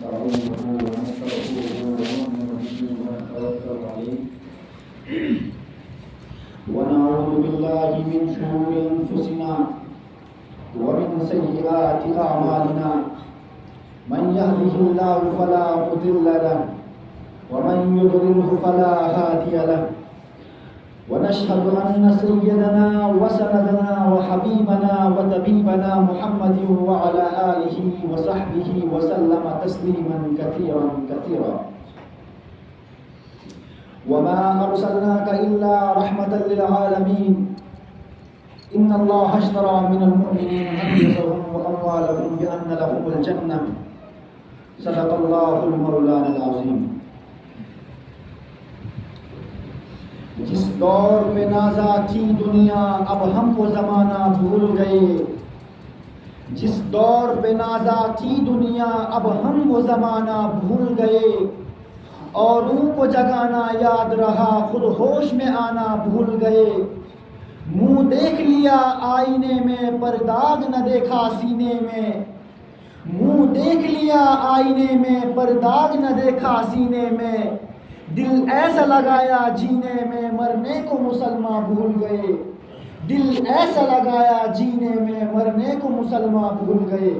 ونستعينه ونستغفره ونؤمن به ونتوكل عليه ونعوذ بالله من شرور أنفسنا ومن سيئات أعمالنا من يهده الله فلا مضل له ومن يضلله فلا هادي له ونشهد أن سيدنا وسندنا وحبيبنا وطبيبنا محمد وعلى آله وصحبه وسلم تسليما كثيرا كثيرا وما أرسلناك إلا رحمة للعالمين إن الله اشترى من المؤمنين أنفسهم وأموالهم بأن لهم الجنة صدق الله المولانا العظيم. جس دور میں نازا تھی دنیا اب ہم وہ زمانہ بھول گئے. جس دور پہ نازا تھی دنیا اب ہم وہ زمانہ بھول گئے. اوروں کو جگانا یاد رہا خود ہوش میں آنا بھول گئے. منہ دیکھ لیا آئینے میں پر داغ نہ دیکھا سینے میں. منہ دیکھ لیا آئینے میں پر داغ نہ دیکھا سینے میں. دل ایسا لگایا جینے میں مرنے کو مسلمان بھول گئے. دل ایسا لگایا جینے میں مرنے کو مسلمان بھول گئے.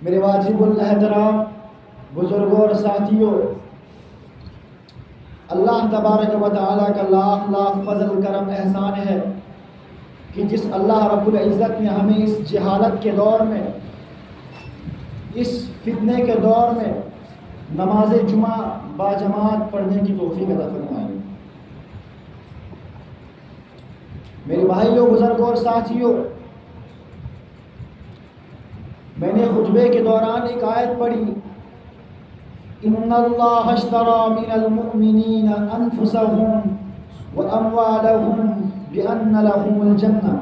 میرے واجب الاحترام بزرگوں اور ساتھیوں، اللہ تبارک و تعالیٰ کا لاکھ لاکھ فضل کرم احسان ہے کہ جس اللہ رب العزت نے ہمیں اس جہالت کے دور میں، اس فتنے کے دور میں نماز جمعہ باجماعت پڑھنے کی توفیق عطا فرمائی. میرے بھائیوں، بزرگوں اور ساتھیوں، میں نے خطبے کے دوران ایک آیت پڑھی، ان اللہ اشتری من المؤمنین انفسهم واموالهم بان لهم الجنہ.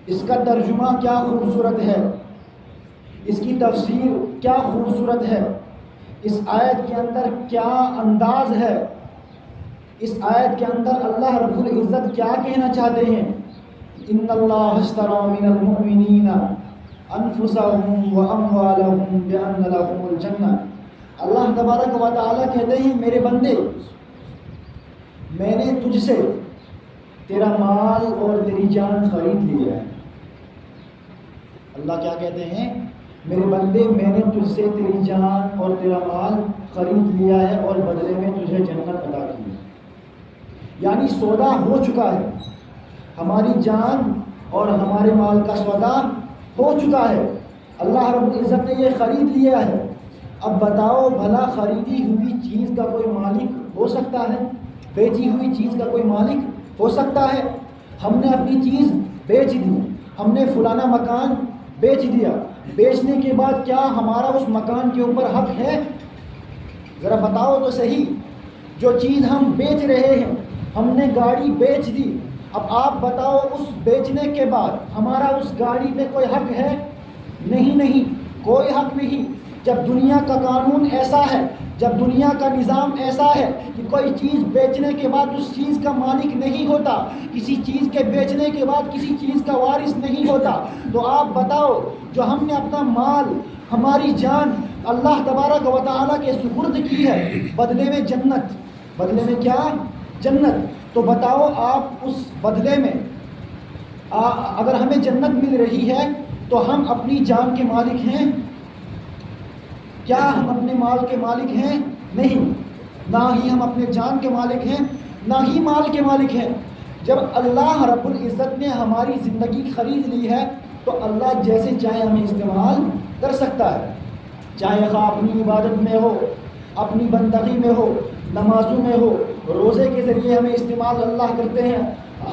اس کا ترجمہ کیا خوبصورت ہے، اس کی تفسیر کیا خوبصورت ہے، اس آیت کے اندر کیا انداز ہے، اس آیت کے اندر اللہ رب العزت کیا کہنا چاہتے ہیں. ان اللہ اشتری من المؤمنین انفسهم واموالهم بان لهم الجنہ. اللہ تبارک و تعالیٰ کہتے ہیں میرے بندے، میں نے تجھ سے تیرا مال اور تیری جان خرید لیا ہے. اللہ کیا کہتے ہیں؟ میرے بندے، میں نے تجھ سے تیری جان اور تیرا مال خرید لیا ہے اور بدلے میں تجھے جنت عطا کی ہے. یعنی سودا ہو چکا ہے، ہماری جان اور ہمارے مال کا سودا ہو چکا ہے. اللہ رب العزت نے یہ خرید لیا ہے. اب بتاؤ بھلا خریدی ہوئی چیز کا کوئی مالک ہو سکتا ہے؟ بیچی ہوئی چیز کا کوئی مالک ہو سکتا ہے؟ ہم نے اپنی چیز بیچ دی، ہم نے فلانا مکان بیچ دیا. بیچنے کے بعد کیا ہمارا اس مکان کے اوپر حق ہے؟ ذرا بتاؤ تو صحیح. جو چیز ہم بیچ رہے ہیں، ہم نے گاڑی بیچ دی، اب آپ بتاؤ اس بیچنے کے بعد ہمارا اس گاڑی پہ کوئی حق ہے؟ نہیں، کوئی حق نہیں. جب دنیا کا قانون ایسا ہے، جب دنیا کا نظام ایسا ہے کہ کوئی چیز بیچنے کے بعد اس چیز کا مالک نہیں ہوتا، کسی چیز کے بیچنے کے بعد کسی چیز کا وارث نہیں ہوتا، تو آپ بتاؤ جو ہم نے اپنا مال، ہماری جان اللہ تبارک و تعالیٰ کے سپرد کی ہے، بدلے میں جنت، بدلے میں کیا؟ جنت. تو بتاؤ آپ اس بدلے میں اگر ہمیں جنت مل رہی ہے تو ہم اپنی جان کے مالک ہیں؟ کیا ہم اپنے مال کے مالک ہیں؟ نہیں. نہ ہی ہم اپنے جان کے مالک ہیں، نہ ہی مال کے مالک ہیں. جب اللہ رب العزت نے ہماری زندگی خرید لی ہے تو اللہ جیسے چاہے ہمیں استعمال کر سکتا ہے. چاہے خواہ اپنی عبادت میں ہو، اپنی بندگی میں ہو، نمازوں میں ہو. روزے کے ذریعے ہمیں استعمال اللہ کرتے ہیں،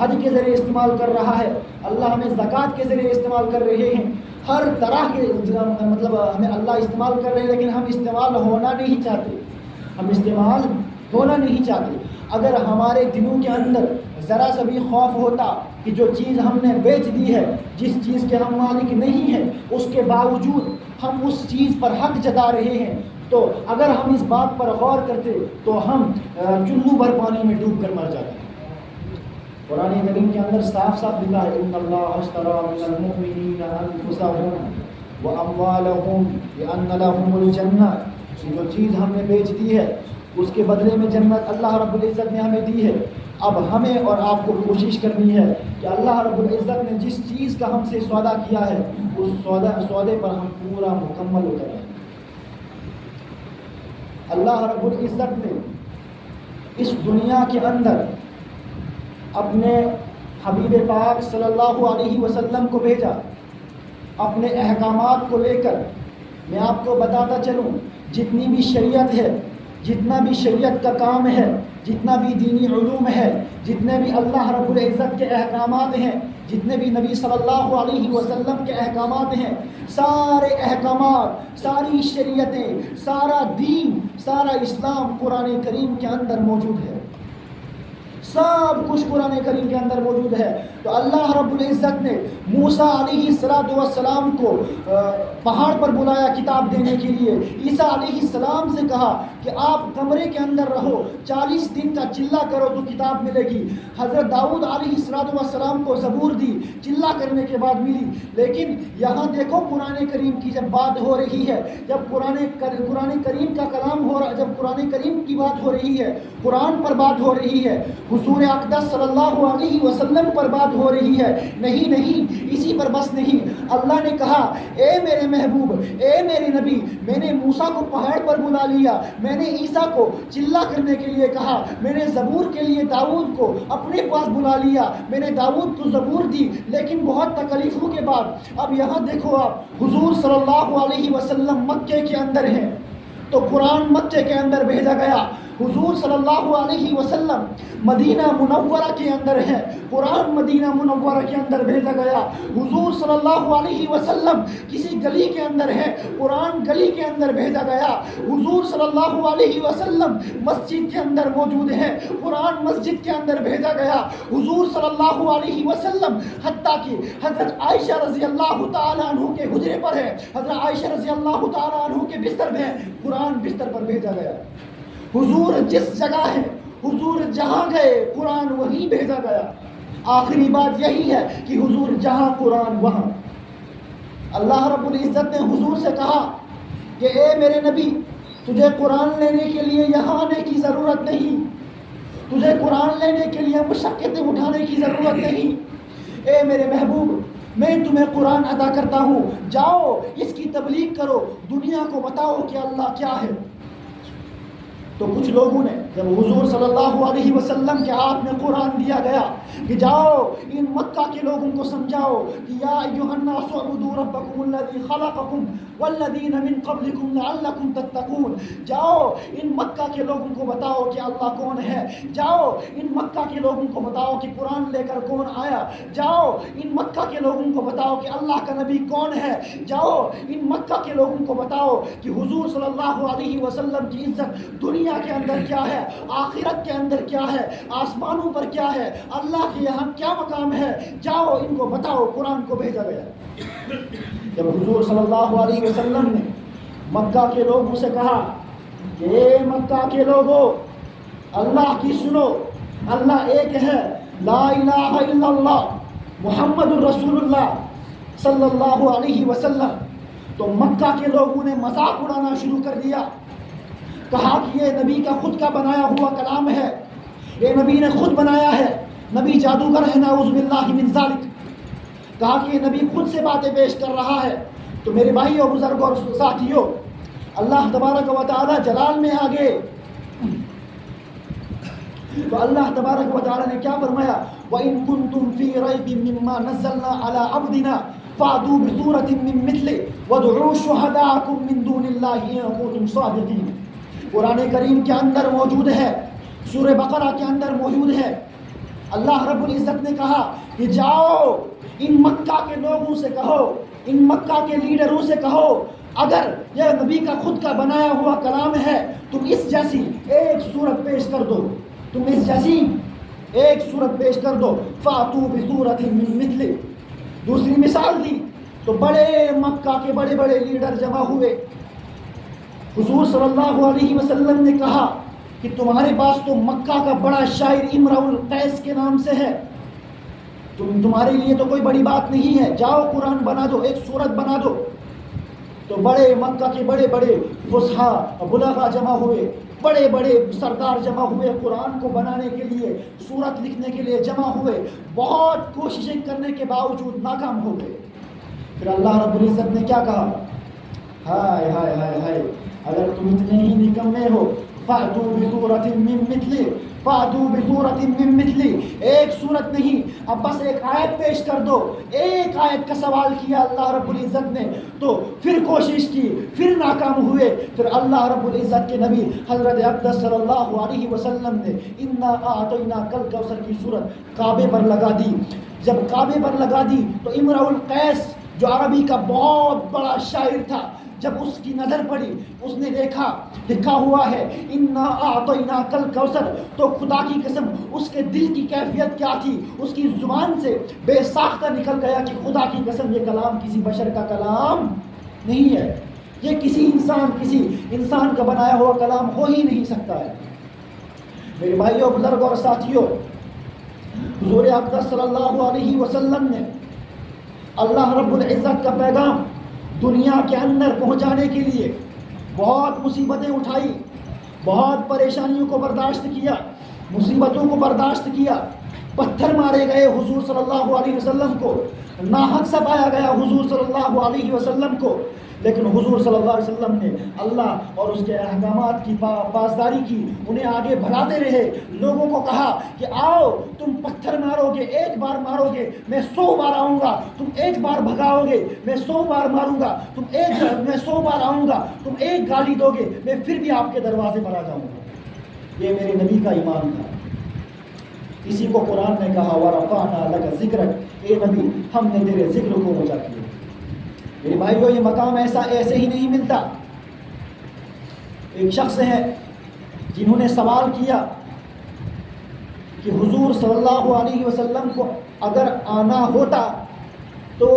حج کے ذریعے استعمال کر رہا ہے اللہ، ہمیں زکوٰۃ کے ذریعے استعمال کر رہے ہیں. ہر طرح کے ہمیں اللہ استعمال کر رہے ہیں، لیکن ہم استعمال ہونا نہیں چاہتے، ہم استعمال ہونا نہیں چاہتے. اگر ہمارے دلوں کے اندر ذرا سا بھی خوف ہوتا کہ جو چیز ہم نے بیچ دی ہے، جس چیز کے ہم مالک نہیں ہیں، اس کے باوجود ہم اس چیز پر حق جتا رہے ہیں، تو اگر ہم اس بات پر غور کرتے تو ہم چلو بھر پانی میں ڈوب کر مر جاتے. قرآن کریم کے اندر صاف صاف لکھا ہے ان اللہ اشتری من المؤمنین انفسهم وَأَمْوَالَهُمْ بِأَنَّ لَهُمُ الْجَنَّةَ، کہ جو چیز ہم نے بیچ دی ہے اس کے بدلے میں جنت اللہ رب العزت نے ہمیں دی ہے۔ اب ہمیں اور آپ کو کوشش کرنی ہے کہ اللہ رب العزت نے جس چیز کا ہم سے سودا کیا ہے اس سودے پر ہم پورا مکمل اتریں۔ اللہ رب العزت نے اس دنیا کے اندر اپنے حبیب پاک صلی اللہ علیہ وسلم کو بھیجا اپنے احکامات کو لے کر۔ میں آپ کو بتاتا چلوں، جتنی بھی شریعت ہے، جتنا بھی شریعت کا کام ہے، جتنا بھی دینی علوم ہے، جتنے بھی اللہ رب العزت کے احکامات ہیں، جتنے بھی نبی صلی اللہ علیہ وسلم کے احکامات ہیں، سارے احکامات، ساری شریعتیں، سارا دین، سارا اسلام قرآن کریم کے اندر موجود ہے۔ سب کچھ قرآن کریم کے اندر موجود ہے۔ تو اللہ رب العزت نے موسیٰ علیہ السلام کو پہاڑ پر بلایا کتاب دینے کے لیے۔ عیسیٰ علیہ السلام سے کہا کہ آپ کمرے کے اندر رہو، 40 دن کا چلہ کرو تو کتاب ملے گی۔ حضرت داؤد علیہ السلام کو زبور دی، چلہ کرنے کے بعد ملی۔ لیکن یہاں دیکھو قرآن کریم کی جب بات ہو رہی ہے، جب قرآن کریم کا کلام ہو رہا، جب قرآن کریم کی بات ہو رہی ہے، قرآن پر بات ہو رہی ہے، حضور اقدس صلی اللہ علیہ وسلم پر بات ہو رہی ہے، نہیں اسی پر بس نہیں، اللہ نے کہا اے میرے محبوب، اے میرے نبی، میں نے موسیٰ کو پہاڑ پر بلا لیا، میں نے عیسیٰ کو چلہ کرنے کے لیے کہا، میں نے زبور کے لیے داؤد کو اپنے پاس بلا لیا، میں نے داؤد کو زبور دی، لیکن بہت تکلیفوں کے بعد اب یہاں دیکھو آپ حضور صلی اللہ علیہ وسلم مکے کے اندر ہیں تو قرآن مکے کے اندر بھیجا گیا۔ حضور صلی اللہ علیہ وسلم مدینہ منورہ کے اندر ہے، قرآن مدینہ منورہ کے اندر بھیجا گیا۔ حضور صلی اللہ علیہ وسلم کسی گلی کے اندر ہے، قرآن گلی کے اندر بھیجا گیا۔ حضور صلی اللہ علیہ وسلم مسجد کے اندر موجود ہے، قرآن مسجد کے اندر بھیجا گیا۔ حضور صلی اللہ علیہ وسلم حتیٰ کہ حضرت عائشہ رضی اللہ تعالیٰ عنہ کے حجرے پر ہے، حضرت عائشہ رضی اللہ تعالیٰ عنہ کے بستر میں قرآن بستر پر بھیجا گیا۔ حضور جس جگہ ہے، حضور جہاں گئے قرآن وہیں بھیجا گیا۔ آخری بات یہی ہے کہ حضور جہاں قرآن وہاں۔ اللہ رب العزت نے حضور سے کہا کہ اے میرے نبی، تجھے قرآن لینے کے لیے یہاں آنے کی ضرورت نہیں، تجھے قرآن لینے کے لیے مشقتیں اٹھانے کی ضرورت نہیں۔ اے میرے محبوب، میں تمہیں قرآن عطا کرتا ہوں، جاؤ اس کی تبلیغ کرو، دنیا کو بتاؤ کہ اللہ کیا ہے۔ تو کچھ لوگوں نے جب حضور صلی اللہ علیہ وسلم کے ہاتھ میں قرآن دیا گیا کہ جاؤ ان مکہ کے لوگوں کو سمجھاؤ کہ یا ایھا الناس اعبدوا ربکم الذی خلقکم والذین من قبلکم لعلکم تتقون، جاؤ ان مکہ کے لوگوں کو بتاؤ کہ اللہ کون ہے، جاؤ ان مکہ کے لوگوں کو بتاؤ کہ قرآن لے کر کون آیا، جاؤ ان مکہ کے لوگوں کو بتاؤ کہ اللہ کا نبی کون ہے، جاؤ ان مکہ کے لوگوں کو بتاؤ کہ حضور صلی اللہ علیہ وسلم کی عزت دنیا کے اندر کیا ہے، آخرت کے اندر کیا ہے، آسمانوں پر کیا ہے، اللہ کے یہاں کیا مقام ہے، جاؤ ان کو بتاؤ۔ قرآن کو بھیجا گیا۔ جب حضور صلی اللہ علیہ وسلم نے مکہ کے لوگوں سے کہا کہ اے مکہ کے لوگوں، اللہ کی سنو، اللہ ایک ہے، لا الہ الا اللہ محمد الرسول اللہ صلی اللہ علیہ وسلم، تو مکہ کے لوگوں نے مذاق اڑانا شروع کر دیا، کہا کہ یہ نبی کا خود کا بنایا ہوا کلام ہے، یہ نبی نے خود بنایا ہے، نبی جادوگر ہے، نعوذ باللہ من ذالک۔ کہا کہ یہ نبی خود سے باتیں پیش کر رہا ہے۔ تو میرے بھائیوں، بزرگوں اور ساتھیوں، اللہ تبارک و تعالی جلال میں آگے تو اللہ تبارک و تعالی نے کیا فرمایا، وَإِن كُنتُمْ فِي رَيْبٍ مِّمَّا نَزَّلْنَا عَلَىٰ عَبْدِنَا فَأْتُوا بِسُورَةٍ مِّن مِّثْلِهِ وَادْعُوا شُهَدَاءَكُم مِّن دُونِ اللَّهِ إِن كُنتُمْ صَادِقِينَ۔ قرآن کریم کے اندر موجود ہے، سورہ بقرہ کے اندر موجود ہے۔ اللہ رب العزت نے کہا کہ جاؤ ان مکہ کے لوگوں سے کہو، ان مکہ کے لیڈروں سے کہو، اگر یہ نبی کا خود کا بنایا ہوا کلام ہے، تم اس جیسی ایک صورت پیش کر دو، تم اس جیسی ایک صورت پیش کر دو، فَأْتُوا بِسُورَةٍ مِّن مِّثْلِهِ۔ دوسری مثال دی تو بڑے مکہ کے بڑے بڑے لیڈر جمع ہوئے۔ حضور صلی اللہ علیہ وسلم نے کہا کہ تمہارے پاس تو مکہ کا بڑا شاعر امرؤ القیس کے نام سے ہے، تمہارے لیے تو کوئی بڑی بات نہیں ہے، جاؤ قرآن بنا دو، ایک سورت بنا دو۔ تو بڑے مکہ کے بڑے بڑے فصحاء بلغاء جمع ہوئے، بڑے بڑے سردار جمع ہوئے، قرآن کو بنانے کے لیے، سورت لکھنے کے لیے جمع ہوئے، بہت کوششیں کرنے کے باوجود ناکام ہو گئے۔ پھر اللہ رب العزت نے کیا کہا؟ ہائے ہائے ہائے ہائے، اگر تم اتنے ہی نکمے ہو، فَأْتُوا بِسُورَةٍ مِّن مِّثْلِهِ فَأْتُوا بِسُورَةٍ مِّن مِّثْلِهِ، ایک سورت نہیں، اب بس ایک آیت پیش کر دو۔ ایک آیت کا سوال کیا اللہ رب العزت نے، تو پھر کوشش کی، پھر ناکام ہوئے۔ پھر اللہ رب العزت کے نبی حضرت اقدس صلی اللہ علیہ وسلم نے اِنَّا أَعْطَيْنَاكَ الْكَوْثَر کی سورت کعبے پر لگا دی۔ جب کعبے پر لگا دی تو امرؤ القیس جو عربی کا بہت بڑا شاعر تھا، جب اس کی نظر پڑی، اس نے دیکھا لکھا ہوا ہے اِنَّا أَعْطَيْنَاكَ الْكَوْثَر، تو خدا کی قسم اس کے دل کی کیفیت کیا تھی، اس کی زبان سے بے ساختہ نکل گیا کہ خدا کی قسم یہ کلام کسی بشر کا کلام نہیں ہے، یہ کسی انسان کا بنایا ہوا کلام ہو ہی نہیں سکتا ہے۔ میرے بھائیوں، بزرگ اور ساتھیوں، حضور اقدس صلی اللہ علیہ وسلم نے اللہ رب العزت کا پیغام دنیا کے اندر پہنچانے کے لیے بہت مصیبتیں اٹھائی، بہت پریشانیوں کو برداشت کیا، مصیبتوں کو برداشت کیا، پتھر مارے گئے حضور صلی اللہ علیہ وسلم کو، ناحق ستایا گیا حضور صلی اللہ علیہ وسلم کو، لیکن حضور صلی اللہ علیہ وسلم نے اللہ اور اس کے احکامات کی پاسداری کی، انہیں آگے بڑھاتے رہے، لوگوں کو کہا کہ آؤ تم پتھر مارو گے، ایک بار مارو گے میں 100 بار آؤں گا، تم ایک بار بھگاؤ گے میں 100 بار ماروں گا، میں 100 بار آؤں گا، تم ایک گالی دو گے میں پھر بھی آپ کے دروازے پر آ جاؤں گا۔ یہ میرے نبی کا ایمان تھا۔ اسی کو قرآن نے کہا وَرَفَعْنَا لَكَ ذِكْرَكَ، اے نبی ہم نے تیرے ذکر کو اونچا کیا۔ میرے بھائیو، یہ مقام ایسے ہی نہیں ملتا۔ ایک شخص ہے جنہوں نے سوال کیا کہ حضور صلی اللہ علیہ وسلم کو اگر آنا ہوتا تو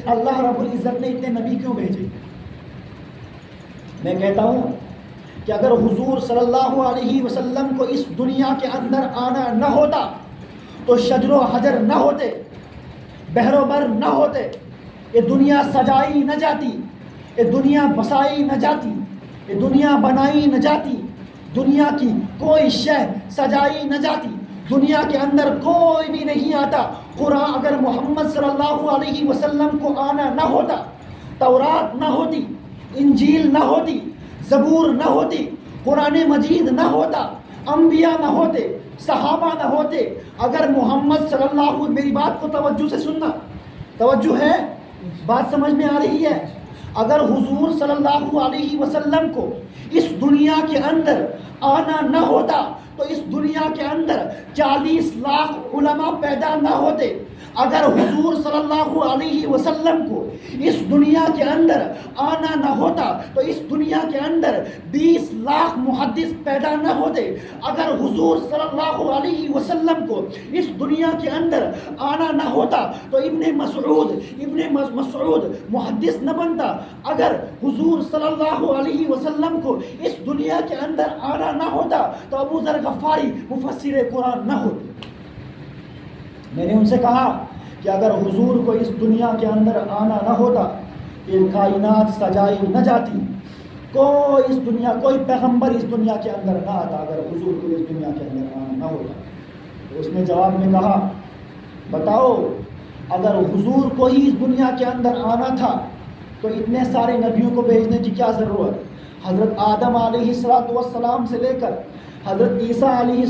اللہ رب العزت نے اتنے نبی کیوں بھیجے؟ میں کہتا ہوں کہ اگر حضور صلی اللہ علیہ وسلم کو اس دنیا کے اندر آنا نہ ہوتا تو شجر و حجر نہ ہوتے، بحر و بر نہ ہوتے، یہ دنیا سجائی نہ جاتی، یہ دنیا بسائی نہ جاتی، یہ دنیا بنائی نہ جاتی، دنیا کی کوئی شے سجائی نہ جاتی، دنیا کے اندر کوئی بھی نہیں آتا۔ قرآن اگر محمد صلی اللہ علیہ وسلم کو آنا نہ ہوتا، تورات نہ ہوتی، انجیل نہ ہوتی، زبور نہ ہوتی، قرآن مجید نہ ہوتا، انبیاء نہ ہوتے، صحابہ نہ ہوتے، اگر محمد صلی اللہ، میری بات کو توجہ سے سننا، توجہ ہے، بات سمجھ میں آ رہی ہے؟ اگر حضور صلی اللہ علیہ وسلم کو اس دنیا کے اندر آنا نہ ہوتا تو اس دنیا کے اندر 40 لاکھ علماء پیدا نہ ہوتے، اگر حضور صلی اللہ علیہ وسلم کو اس دنیا کے اندر آنا نہ ہوتا تو اس دنیا کے اندر 20 لاکھ محدث پیدا نہ ہوتے، اگر حضور صلی اللہ علیہ وسلم کو اس دنیا کے اندر آنا نہ ہوتا تو ابن مسعود محدث نہ بنتا، اگر حضور صلی اللہ علیہ وسلم کو اس دنیا کے اندر آنا نہ ہوتا تو ابو ذر غفاری مفسر قرآن نہ ہوتے۔ میں نے ان سے کہا کہ اگر حضور کو اس دنیا کے اندر آنا نہ ہوتا، یہ کائنات سجائی نہ جاتی، کوئی پیغمبر اس دنیا کے اندر نہ آتا اگر حضور کو اس دنیا کے اندر آنا نہ ہوتا۔ تو اس نے جواب میں کہا بتاؤ، اگر حضور کو ہی اس دنیا کے اندر آنا تھا تو اتنے سارے نبیوں کو بھیجنے کی کیا ضرورت؟ حضرت آدم علیہ السلام سے لے کر حضرت عیسیٰ علیہ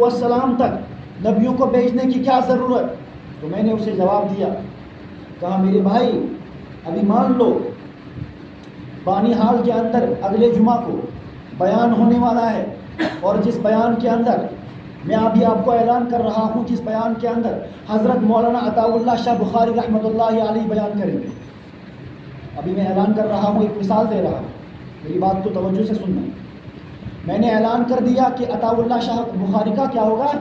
السلام تک نبیوں کو بھیجنے کی کیا ضرورت؟ تو میں نے اسے جواب دیا، کہا میرے بھائی ابھی مان لو بانی حال کے اندر اگلے جمعہ کو بیان ہونے والا ہے، اور جس بیان کے اندر میں ابھی آپ کو اعلان کر رہا ہوں، جس بیان کے اندر حضرت مولانا عطا اللہ شاہ بخاری رحمۃ اللہ علیہ بیان کریں گے، ابھی میں اعلان کر رہا ہوں، ایک مثال دے رہا ہوں، میری بات کو توجہ سے سننا۔ میں نے اعلان کر دیا کہ عطا اللہ شاہ بخاری کا کیا ہوگا؟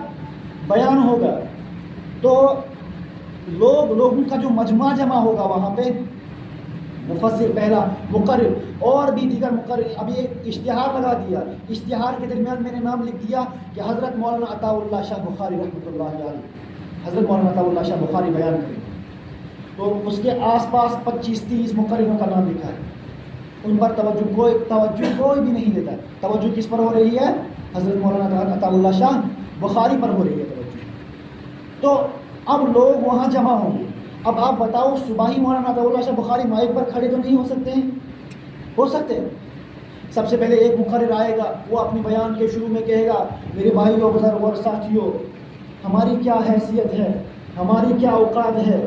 بیان ہوگا، تو لوگوں کا جو مجمع جمع ہوگا وہاں پہ، مفسر پہلا، مقرر اور بھی دیگر مقرر، ابھی ایک اشتہار لگا دیا، اشتہار کے درمیان میں نے نام لکھ دیا کہ حضرت مولانا عطا اللہ شاہ بخاری رحمۃ اللہ علیہ، حضرت مولانا عطا اللہ شاہ بخاری بیان کریں، تو اس کے آس پاس 25-30 مقرروں کا نام لکھا ہے۔ ان پر توجہ کوئی بھی نہیں دیتا. توجہ کس پر ہو رہی ہے؟ حضرت مولانا عطا اللہ شاہ بخاری پر ہو رہی ہے توجہ. تو اب لوگ وہاں جمع ہوں گے. اب آپ بتاؤ صبح ہی مولانا عطا اللہ شاہ بخاری مائک پر کھڑے تو نہیں ہو سکتے ہیں؟ ہو سکتے ہیں. سب سے پہلے ایک مقرر آئے گا, وہ اپنی بیان کے شروع میں کہے گا میرے بھائیوں بزرگوں اور ساتھیوں, ہماری کیا حیثیت ہے, ہماری کیا اوقات ہے.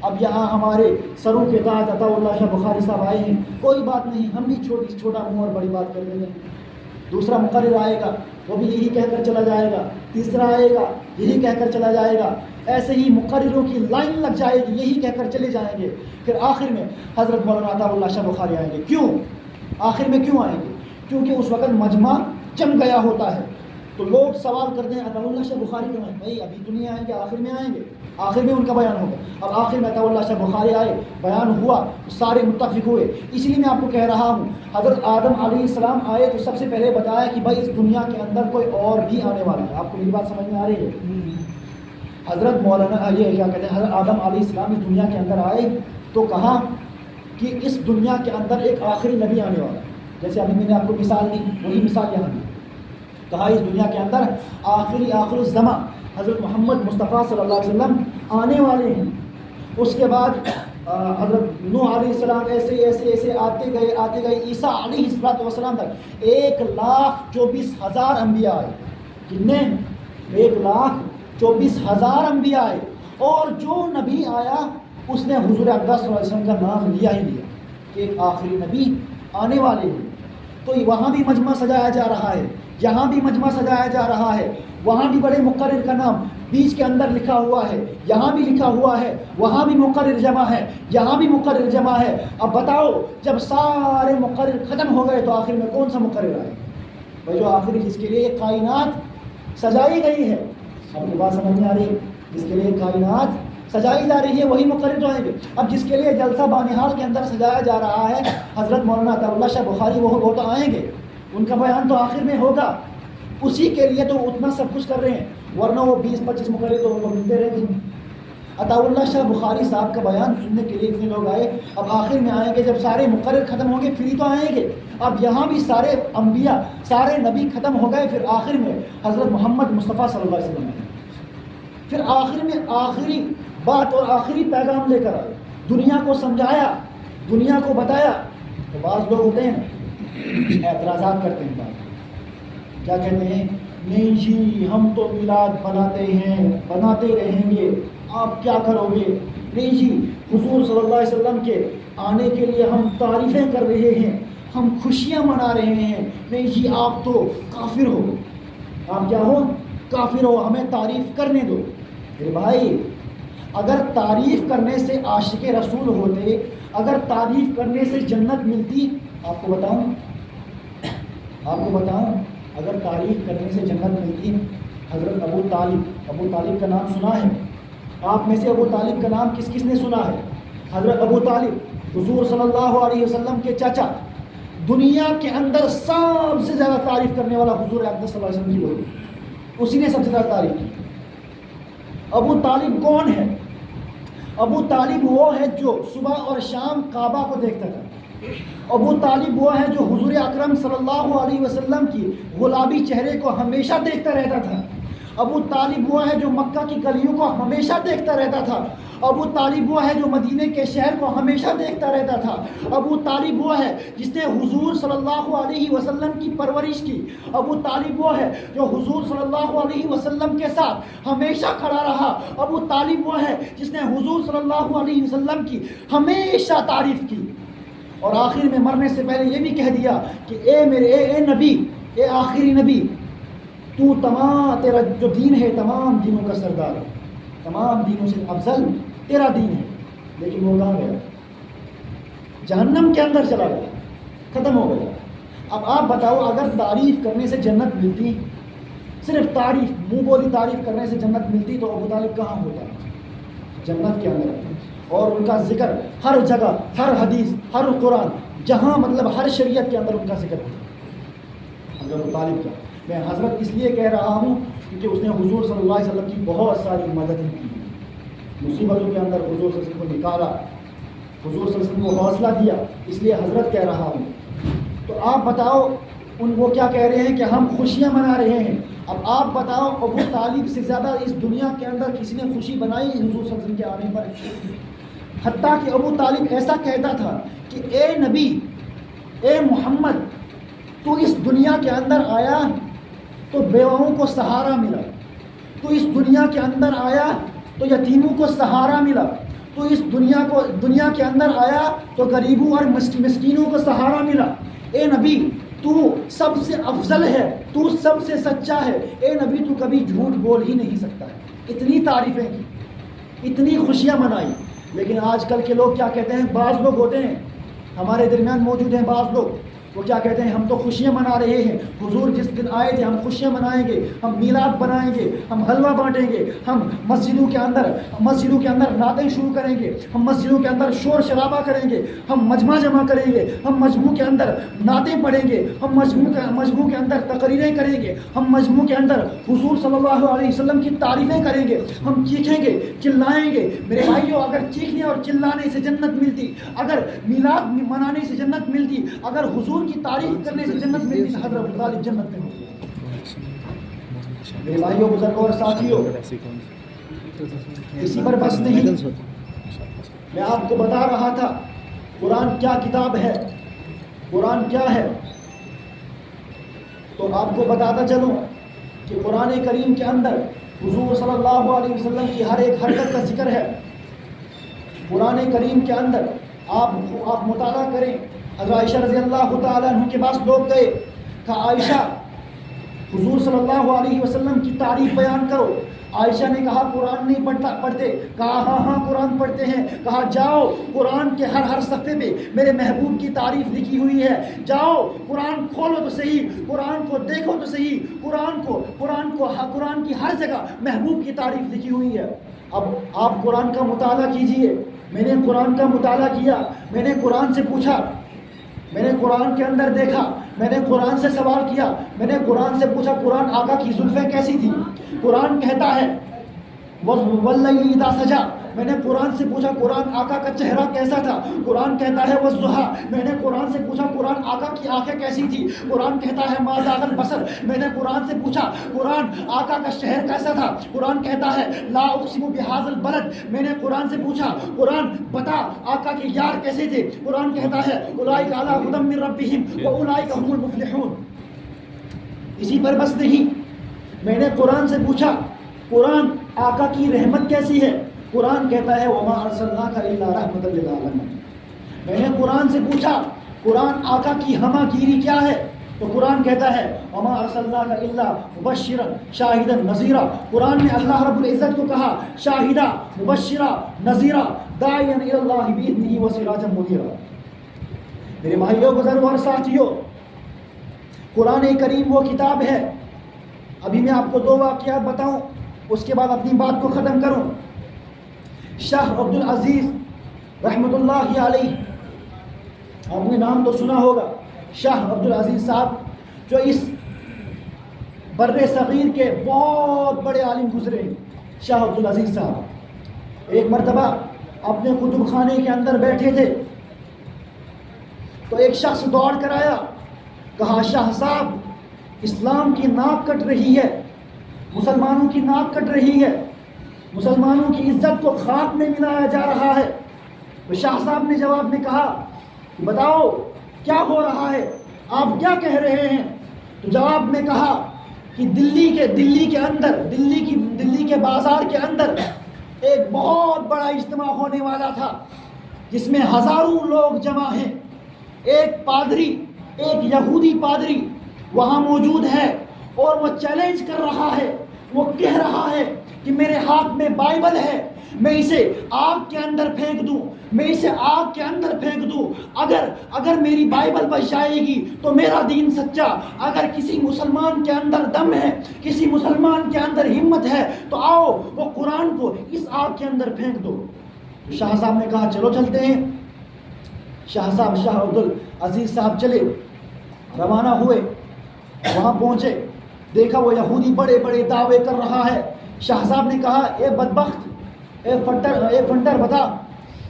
اب یہاں ہمارے سروں کے تاج عطا اللہ شاہ بخاری صاحب آئے ہیں, کوئی بات نہیں, ہم بھی چھوٹا منہ اور بڑی بات کر لیں گے. دوسرا مقرر آئے گا, وہ بھی یہی کہہ کر چلا جائے گا. تیسرا آئے گا, یہی کہہ کر چلا جائے گا. ایسے ہی مقرروں کی لائن لگ جائے گی, یہی کہہ کر چلے جائیں گے. پھر آخر میں حضرت مولانا عطا اللہ شاہ بخاری آئیں گے. کیوں آخر میں کیوں آئیں گے؟ کیونکہ اس وقت مجمع جم گیا ہوتا ہے. تو لوگ سوال کرتے ہیں عطا اللہ شاہ بخاری کیوں آئیں؟ بھائی ابھی تو نہیں آئیں گے, آخر میں آئیں گے, آخر میں ان کا بیان ہوگا. اب آخر میں عطا اللہ شاہ بخاری آئے, بیان ہوا, سارے متفق ہوئے. اس لیے میں آپ کو کہہ رہا ہوں حضرت آدم علیہ السلام آئے تو سب سے پہلے بتایا کہ بھائی اس دنیا کے اندر کوئی اور بھی آنے والا ہے. آپ کو میری بات سمجھ میں آ رہی ہے؟ حضرت مولانا یہ کیا کہتے ہیں, حضرت آدم علیہ السلام اس دنیا کے اندر آئے تو کہا کہ اس دنیا کے اندر ایک آخری نبی آنے والا ہے. جیسے ابھی میں نے آپ کو مثال دی, وہی مثال یہاں دی. کہا اس دنیا کے اندر آخر الزماں حضرت محمد مصطفیٰ صلی اللہ علیہ وسلم آنے والے ہیں. اس کے بعد حضرت نوح علیہ السلام ایسے آتے گئے عیسیٰ علیہ السلام تک 1,24,000 انبیاء آئے. کتنے؟ 1,24,000 انبیاء آئے. اور جو نبی آیا اس نے حضور اقدس صلی اللہ علیہ وسلم کا نام لیا ہی لیا کہ ایک آخری نبی آنے والے ہیں. تو وہاں بھی مجمع سجایا جا رہا ہے, یہاں بھی مجمع سجایا جا رہا ہے. وہاں بھی بڑے مقرر کا نام بیچ کے اندر لکھا ہوا ہے, یہاں بھی لکھا ہوا ہے. وہاں بھی مقرر جمع ہے, یہاں بھی مقرر جمع ہے. اب بتاؤ جب سارے مقرر ختم ہو گئے تو آخر میں کون سا مقرر آئے؟ بھائی جو آخری جس کے لیے کائنات سجائی گئی ہے. آپ کی بات سمجھ میں آ رہی ہے؟ جس کے لیے کائنات سجائی جا رہی ہے وہی مقرر تو آئیں گے. اب جس کے لیے جلسہ بانحال کے اندر سجایا جا رہا ہے حضرت مولانا عطا اللہ شاہ بخاری, وہ تو آئیں گے, ان کا بیان تو آخر میں ہوگا. اسی کے لیے تو اتنا سب کچھ کر رہے ہیں, ورنہ وہ 20-25 مقرر تو وہ ملتے رہتے ہیں. عطا اللہ شاہ بخاری صاحب کا بیان سننے کے لیے اتنے لوگ آئے. اب آخر میں آئیں گے جب سارے مقرر ختم ہوں گے پھر ہی تو آئیں گے. اب یہاں بھی سارے انبیاء سارے نبی ختم ہو گئے, پھر آخر میں حضرت محمد مصطفیٰ صلی اللہ علیہ وسلم آئے. پھر آخر میں آخری بات اور آخری پیغام لے کر آئے, دنیا کو سمجھایا, دنیا کو بتایا. تو بعض لوگ ہوتے ہیں اعتراضات کرتے ہیں, کیا کہتے ہیں, نہیں جی ہم تو میلاد بناتے رہیں گے, آپ کیا کرو گے؟ نہیں جی حضور صلی اللہ علیہ وسلم کے آنے کے لیے ہم تعریفیں کر رہے ہیں, ہم خوشیاں منا رہے ہیں. نہیں جی آپ تو کافر ہو. آپ کیا ہو؟ کافر ہو, ہمیں تعریف کرنے دو. میرے بھائی اگر تعریف کرنے سے عاشق رسول ہوتے, اگر تعریف کرنے سے جنت ملتی, آپ کو بتاؤں اگر تعریف کرنے سے جنت ملتی, حضرت ابو طالب کا نام سنا ہے آپ میں سے؟ ابو طالب کا نام کس کس نے سنا ہے؟ حضرت ابو طالب حضور صلی اللہ علیہ وسلم کے چچا. دنیا کے اندر سب سے زیادہ تعریف کرنے والا حضور اقدس صلی اللہ علیہ وسلم کی وہی, اسی نے سب سے زیادہ تعریف کی. ابو طالب کون ہے؟ ابو طالب وہ ہے جو صبح اور شام کعبہ کو دیکھتا تھا. ابو طالب وہ ہے جو حضور اکرم صلی اللہ علیہ وسلم کی گلابی چہرے کو ہمیشہ دیکھتا رہتا تھا. ابو طالب وہ ہے جو مکہ کی گلیوں کو ہمیشہ دیکھتا رہتا تھا. ابو طالب وہ ہے جو مدینے کے شہر کو ہمیشہ دیکھتا رہتا تھا. ابو طالب وہ ہے جس نے حضور صلی اللہ علیہ وسلم کی پرورش کی. ابو طالب وہ ہے جو حضور صلی اللہ علیہ وسلم کے ساتھ ہمیشہ کھڑا رہا. ابو طالب وہ ہے جس نے حضور صلی اللہ علیہ وسلم کی ہمیشہ تعریف کی. اور آخر میں مرنے سے پہلے یہ بھی کہہ دیا کہ اے نبی, اے آخری نبی, تو تیرا جو دین ہے تمام دینوں کا سردار ہے, تمام دینوں سے افضل تیرا دین ہے. لیکن وہ کہاں گیا؟ جہنم کے اندر چلا گیا, ختم ہو گیا. اب آپ بتاؤ اگر تعریف کرنے سے جنت ملتی, صرف تعریف, منہ بولی تعریف کرنے سے جنت ملتی, تو ابو طالب کہاں ہوتا؟ جنت کے اندر. اور ان کا ذکر ہر جگہ, ہر حدیث, ہر قرآن, جہاں مطلب ہر شریعت کے اندر ان کا ذکر ہوتا. حضرت طالب کا میں حضرت اس لیے کہہ رہا ہوں کیونکہ اس نے حضور صلی اللہ علیہ وسلم کی بہت ساری مدد کی. مصیبتوں کے اندر حضور صلی اللہ علیہ وسلم کو نکالا, حضور صلی اللہ علیہ وسلم کو حوصلہ دیا. اس لیے حضرت کہہ رہا ہوں تو آپ بتاؤ وہ کیا کہہ رہے ہیں کہ ہم خوشیاں منا رہے ہیں. اب آپ بتاؤ ابو طالب سے زیادہ اس دنیا کے اندر کسی نے خوشی بنائی حضور صلی اللہ علیہ وسلم کے آنے پر؟ حتیٰ کہ ابو طالب ایسا کہتا تھا کہ اے نبی، اے محمد، تو اس دنیا کے اندر آیا تو بیواؤں کو سہارا ملا، تو اس دنیا کے اندر آیا تو یتیموں کو سہارا ملا، تو اس دنیا کے اندر آیا تو غریبوں اور مسکینوں کو سہارا ملا. اے نبی تو سب سے افضل ہے، تو سب سے سچا ہے، اے نبی تو کبھی جھوٹ بول ہی نہیں سکتا ہے. اتنی تعریفیں کی، اتنی خوشیاں منائی. لیکن آج کل کے لوگ کیا کہتے ہیں؟ بعض لوگ ہوتے ہیں ہمارے درمیان موجود ہیں، بعض لوگ وہ کیا کہتے ہیں؟ ہم تو خوشیاں منا رہے ہیں، حضور جس دن آئے تھے ہم خوشیاں منائیں گے، ہم میلاد بنائیں گے، ہم حلوہ بانٹیں گے، ہم مسجدوں کے اندر نعتیں شروع کریں گے، ہم مسجدوں کے اندر شور شرابہ کریں گے، ہم مجمع جمع کریں گے، ہم مجموع کے اندر نعتیں پڑھیں گے، ہم مجموع کے اندر تقریریں کریں گے، ہم مجموع کے اندر حضور صلی اللہ علیہ وسلم کی تعریفیں کریں گے، ہم چیخیں گے، چلائیں گے. میرے بھائیوں، اگر چیخنے اور چلانے سے جنت ملتی، اگر میلاد منانے سے جنت ملتی، اگر حضور کی تعریف کرنے سے جنت ملتی تو حضرت ابو طالب جنت میں ہوتے. میرے بھائیوں، بزرگوں اور ساتھیوں، اسی پر بس نہیں، میں آپ کو بتا رہا تھا قرآن کیا کتاب ہے، قرآن کیا ہے. تو آپ کو بتاتا چلوں کہ قرآن کریم کے اندر حضور صلی اللہ علیہ وسلم کی ہر ایک حرکت کا ذکر ہے. قرآن کریم کے اندر آپ مطالعہ کریں. حضرت عائشہ رضی اللہ تعالیٰ عنہ کے پاس لوگ گئے، کہا عائشہ حضور صلی اللہ علیہ وسلم کی تعریف بیان کرو. عائشہ نے کہا قرآن نہیں پڑھتے. کہا ہاں قرآن پڑھتے ہیں. کہا جاؤ قرآن کے ہر صفحے پہ میرے محبوب کی تعریف لکھی ہوئی ہے، جاؤ قرآن کھولو تو صحیح، قرآن کو دیکھو تو صحیح، قرآن کی ہر جگہ محبوب کی تعریف لکھی ہوئی ہے. اب آپ قرآن کا مطالعہ کیجئے. میں نے قرآن کا مطالعہ کیا، میں نے قرآن سے پوچھا، میں نے قرآن کے اندر دیکھا، میں نے قرآن سے سوال کیا، میں نے قرآن سے پوچھا قرآن آقا کی زلفیں کیسی تھی؟ قرآن کہتا ہے واللیل اذا سجا. میں نے قرآن سے پوچھا قرآن آقا کا چہرہ کیسا تھا؟ قرآن کہتا ہے والضحیٰ. میں نے قرآن سے پوچھا قرآن آقا کی آنکھیں کیسی تھی؟ قرآن کہتا ہے ما زاغ البصر. میں نے قرآن سے پوچھا قرآن آقا کا شہر کیسا تھا؟ قرآن کہتا ہے لا اقسم بہذا البلد. میں نے قرآن سے پوچھا قرآن بتا آقا کے یار کیسے تھے؟ قرآن کہتا ہے اولئک علی ھدی من ربہم واولئک هم المفلحون. اسی پر بس نہیں، میں نے قرآن سے پوچھا قرآن آقا کی رحمت کیسی ہے؟ قرآن کہتا ہے وما ارسلناک الا رحمۃ للعالمین. میں نے قرآن سے پوچھا قرآن آقا کی ہمہ گیری کیا ہے؟ تو قرآن کہتا ہے وما ارسلناک الا مبشرا شاہدا نذیرا. قرآن نے اللہ رب العزت کو کہا شاہدہ، مبشرہ، نذیرہ، داعیا الی اللہ باذنہ وسراجا منیرا. میرے بھائیوں، بزرگوں اور ساتھیوں، قرآن کریم وہ کتاب ہے. ابھی میں آپ کو 2 واقعات بتاؤں، اس کے بعد اپنی بات کو ختم کروں. شاہ عبد العزیز رحمۃ اللہ علیہ، آپ نے نام تو سنا ہوگا. شاہ عبد العزیز صاحب جو اس بر صغیر کے بہت بڑے عالم گزرے ہیں. شاہ عبد العزیز صاحب ایک مرتبہ اپنے کتب خانے کے اندر بیٹھے تھے تو ایک شخص دوڑ کر آیا. کہا شاہ صاحب اسلام کی ناک کٹ رہی ہے، مسلمانوں کی ناک کٹ رہی ہے، مسلمانوں کی عزت کو خاک میں ملایا جا رہا ہے. تو شاہ صاحب نے جواب میں کہا بتاؤ کیا ہو رہا ہے، آپ کیا کہہ رہے ہیں؟ تو جواب میں کہا کہ دلی کے بازار کے اندر ایک بہت بڑا اجتماع ہونے والا تھا جس میں ہزاروں لوگ جمع ہیں. ایک پادری، ایک یہودی پادری وہاں موجود ہے اور وہ چیلنج کر رہا ہے، وہ کہہ رہا ہے کہ میرے ہاتھ میں بائبل ہے، میں اسے آگ کے اندر پھینک دوں، میں اسے آگ کے اندر پھینک دوں، اگر میری بائبل بچ جائے گی تو میرا دین سچا. اگر کسی مسلمان کے اندر دم ہے، کسی مسلمان کے اندر ہمت ہے تو آؤ وہ قرآن کو اس آگ کے اندر پھینک دو. شاہ صاحب نے کہا چلو چلتے ہیں. شاہ عبد العزیز صاحب چلے، روانہ ہوئے، وہاں پہنچے، دیکھا وہ یہودی بڑے بڑے دعوے کر رہا ہے. شاہ صاحب نے کہا اے بدبخت، اے فنٹر بتا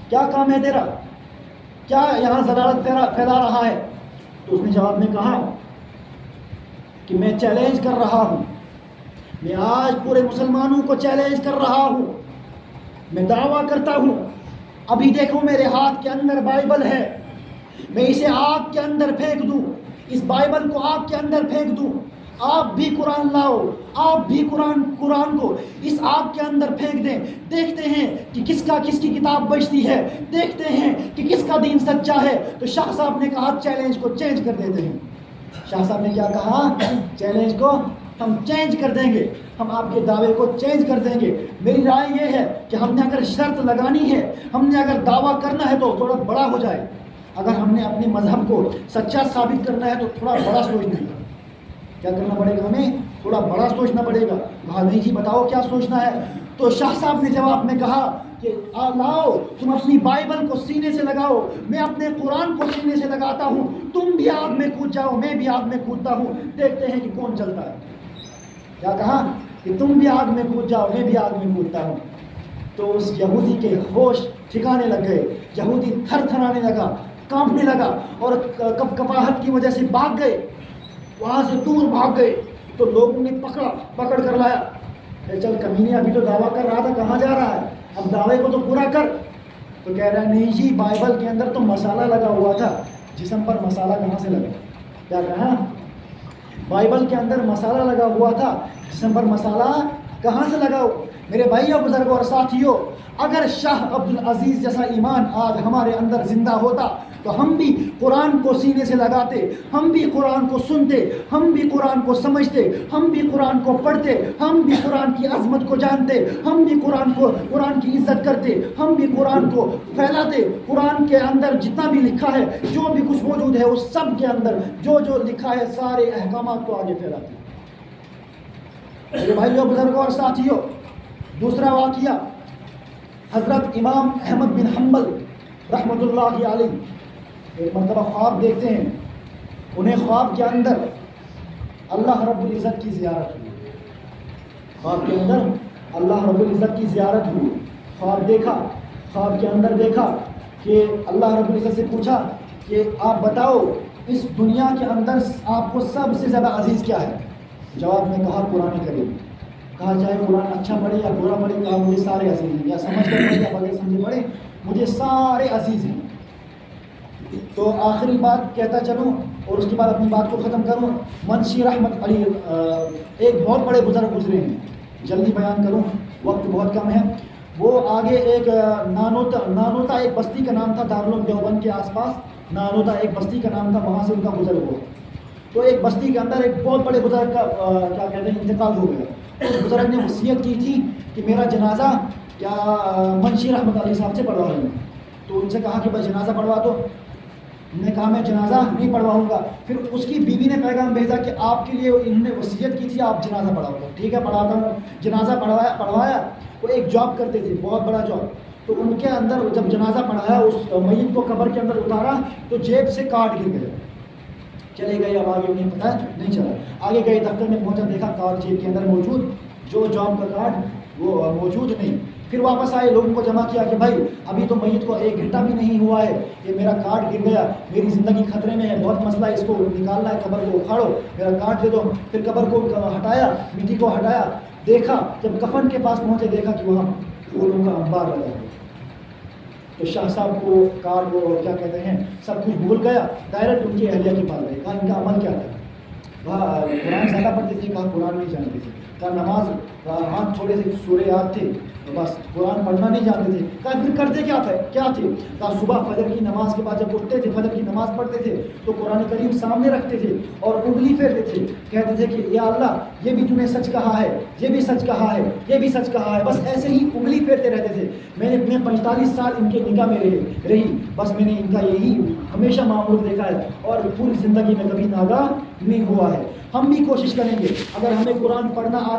کیا کام ہے تیرا، کیا یہاں ضلالت پھیلا رہا ہے؟ تو اس نے جواب میں کہا کہ میں چیلنج کر رہا ہوں، میں آج پورے مسلمانوں کو چیلنج کر رہا ہوں، میں دعویٰ کرتا ہوں، ابھی دیکھو میرے ہاتھ کے اندر بائبل ہے، میں اسے آگ کے اندر پھینک دوں، اس بائبل کو آگ کے اندر پھینک دوں، آپ بھی قرآن لاؤ، آپ بھی قرآن کو اس آگ کے اندر پھینک دیں، دیکھتے ہیں کہ کس کی کتاب بچتی ہے، دیکھتے ہیں کہ کس کا دین سچا ہے۔ تو شاہ صاحب نے کہا چیلنج کو چینج کر دیتے ہیں۔ شاہ صاحب نے کیا کہا؟ چیلنج کو ہم چینج کر دیں گے، ہم آپ کے دعوے کو چینج کر دیں گے۔ میری رائے یہ ہے کہ ہم نے اگر شرط لگانی ہے، ہم نے اگر دعویٰ کرنا ہے تو تھوڑا بڑا ہو جائے، اگر ہم نے اپنے مذہب کو سچا ثابت کرنا ہے تو تھوڑا بڑا سوچنا ہے۔ کیا کرنا پڑے گا؟ ہمیں تھوڑا بڑا سوچنا پڑے گا۔ کہا نہیں جی بتاؤ کیا سوچنا ہے؟ تو شاہ صاحب نے جواب میں کہا کہ لاؤ تم اپنی بائبل کو سینے سے لگاؤ، میں اپنے قرآن کو سینے سے لگاتا ہوں، تم بھی آگ میں کود جاؤ، میں بھی آگ میں کودتا ہوں، دیکھتے ہیں کہ کون چلتا ہے۔ کیا کہا؟ کہ تم بھی آگ میں کود جاؤ، میں بھی آگ میں کودتا ہوں۔ تو اس یہودی کے ہوش ٹھکانے لگ گئے، یہودی تھر تھرانے لگا، کانپنے لگا اور کپاہٹ کی وجہ سے بھاگ گئے، وہاں سے دور بھاگ گئے۔ تو لوگوں نے پکڑ کر لایا، چل کمینے ابھی تو دعویٰ کر رہا تھا، کہاں جا رہا ہے؟ اب دعوے کو تو پورا کر۔ تو کہہ رہا ہے نہیں جی بائبل کے اندر تو مسالہ لگا ہوا تھا، جسم پر مسالہ کہاں سے لگا؟ کیا کہا؟ بائبل کے اندر مسالہ لگا ہوا تھا، جسم پر مسالہ کہاں سے لگا؟ میرے بھائیوں بزرگوں اور ساتھیوں، اگر شاہ عبدالعزیز جیسا ایمان آج ہمارے اندر زندہ ہوتا تو ہم بھی قرآن کو سینے سے لگاتے، ہم بھی قرآن کو سنتے، ہم بھی قرآن کو سمجھتے، ہم بھی قرآن کو پڑھتے، ہم بھی قرآن کی عظمت کو جانتے، ہم بھی قرآن کی عزت کرتے، ہم بھی قرآن کو پھیلاتے۔ قرآن کے اندر جتنا بھی لکھا ہے، جو بھی کچھ موجود ہے، اس سب کے اندر جو لکھا ہے سارے احکامات کو آگے پھیلاتے۔ میرے بھائیوں بزرگوں اور ساتھیوں، دوسرا واقعہ، حضرت امام احمد بن حنبل رحمۃ اللہ علیہ ایک مرتبہ خواب دیکھتے ہیں، انہیں خواب کے اندر اللہ رب العزت کی زیارت ہوئی، خواب کے اندر اللہ رب العزت کی زیارت ہوئی۔ خواب کے اندر دیکھا کہ اللہ رب العزت سے پوچھا کہ آپ بتاؤ اس دنیا کے اندر آپ کو سب سے زیادہ عزیز کیا ہے؟ جواب میں کہا قرآن کریم۔ کہا چاہے قرآن اچھا پڑھے یا برا پڑھے، کہا مجھے سارے عزیز ہیں، یا سمجھ کر پڑھے یا بغیر سمجھے پڑھے، مجھے سارے عزیز ہیں۔ تو آخری بات کہتا چلوں اور اس کے بعد اپنی بات کو ختم کروں۔ منشی رحمت علی ایک بہت بڑے بزرگ گزرے ہیں، جلدی بیان کروں، وقت بہت کم ہے۔ وہ آگے ایک نانوتا ایک بستی کا نام تھا، دارالعلوم دیوبند کے آس پاس نانوتا ایک بستی کا نام تھا، وہاں سے ان کا گزر ہوا۔ تو ایک بستی کے اندر ایک بہت بڑے بزرگ کا کیا کہتے ہیں انتقال ہو گیا۔ اس بزرگ نے وصیت کی تھی کہ میرا جنازہ کیا منشی رحمت علی صاحب سے پڑھوا لوں۔ تو ان سے کہا کہ بھائی جنازہ پڑھوا دو۔ انہوں نے کہا میں جنازہ نہیں پڑھواؤں گا۔ پھر اس کی بیوی نے پیغام بھیجا کہ آپ کے لیے انہوں نے وصیت کی تھی، آپ جنازہ پڑھاؤ گا۔ ٹھیک ہے پڑھاتا ہوں۔ جنازہ پڑھوایا۔ وہ ایک جاب کرتے تھے، بہت بڑا جاب۔ تو ان کے اندر جب جنازہ پڑھایا، اس میت کو قبر کے اندر اتارا تو جیب سے کارڈ گر گیا۔ چلے گئے، اب آگے انہیں پتہ نہیں چلا۔ آگے گئے، دفتر میں پہنچا، دیکھا کارڈ جیب کے اندر موجود، جو جاب کا کارڈ وہ موجود نہیں۔ پھر واپس آئے، لوگوں کو جمع کیا کہ بھائی ابھی تو میت کو 1 گھنٹہ بھی نہیں ہوا ہے کہ میرا کارڈ گر گیا، میری زندگی خطرے میں ہے، بہت مسئلہ ہے، اس کو نکالنا ہے، قبر کو اکھاڑو، میرا کارڈ دے دو۔ پھر قبر کو ہٹایا، مٹی کو ہٹایا، دیکھا جب کفن کے پاس پہنچے دیکھا کہ وہاں پھولوں کا انبار لگا ہوا۔ تو شاہ صاحب کو کارڈ وہ کیا کہتے ہیں سب کچھ بھول گیا، ڈائریکٹ ان کی اہلیہ کے پاس گئے، کہا ان کا عمل کیا تھا؟ وہاں قرآن زیادہ پڑھتے تھے، کہا قرآن نہیں جانتے تھے، کہا نماز ہاتھ تھوڑے سے سورے یاد تھے، بس قرآن پڑھنا نہیں جانتے تھے۔ کہا پھر کرتے کیا تھے؟ کہا صبح فجر کی نماز کے بعد جب اٹھتے تھے، فجر کی نماز پڑھتے تھے تو قرآن کریم سامنے رکھتے تھے اور انگلی پھیرتے تھے، کہتے تھے کہ یا اللہ یہ بھی تم نے سچ کہا ہے، یہ بھی سچ کہا ہے، یہ بھی سچ کہا ہے، بس ایسے ہی انگلی پھیرتے رہتے تھے۔ میں نے اپنے 45 سال ان کے نگاہ میں رہی، بس میں نے ان کا یہی ہمیشہ معمول دیکھا ہے اور پوری زندگی میں کبھی ناگا نہیں ہوا ہے۔ ہم بھی کوشش کریں گے، اگر ہمیں قرآن پڑھنا